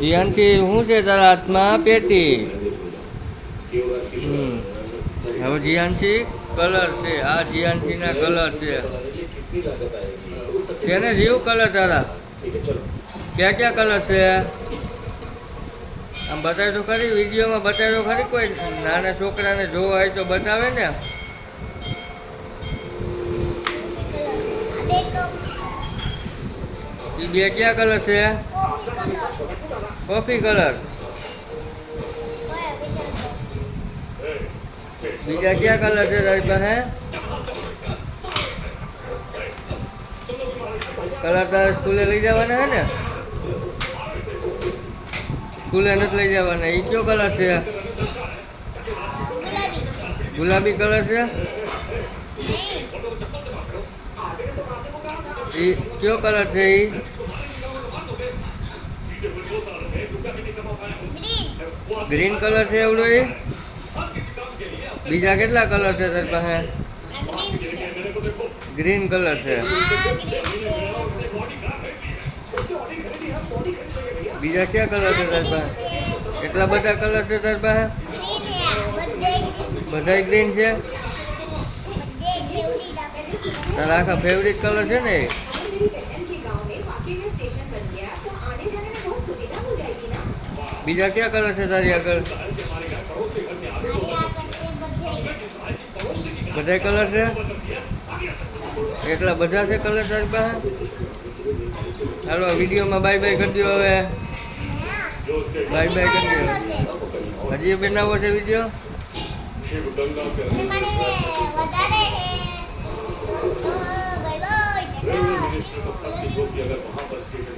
જીયાનથી શું છે તારા હાથમાં? પેટી. હવે જીયાનથી કલર છે. આ જીયાનથી ના કલર છે ને જીવ કલર તારા? ક્યાં ક્યાં કલર છે? આમ બતાવી તો ખરી, વિડીયોમાં બતાવી તો ખરી. કોઈ નાના છોકરાને જોવા હોય તો બતાવે ને. એ બે ક્યાં કલર છે? Coffee colour. બીજા ક્યાં કલર છે તારી પાસે? કલર તારે સ્કૂલે લઈ જવાના હે ને? સ્કૂલે નથી લઈ જવાના. એ કયો કલર છે? ગુલાબી કલર છે. એ કયો કલર છે? એ ગ્રીન કલર છે. એવડો એ બીજા કેટલા કલર છે તારી પાસે? ગ્રીન કલર છે. બીજા ક્યાં કલર છે તારી પાસે? એટલા બધા કલર છે તારી પાસે? બધા ગ્રીન છે. તારા આખા ફેવરિટ કલર છે ને? બીજા ક્યાં કલર છે તારી આગળ? બધા કલર છે. એટલા બધા છે કલર તારી પાસે? હાલો વિડીયોમાં બાય બાય કરી દો. હવે બાય બાય કરી દો. હજી બનાવો છે વિડીયો? Bye bye.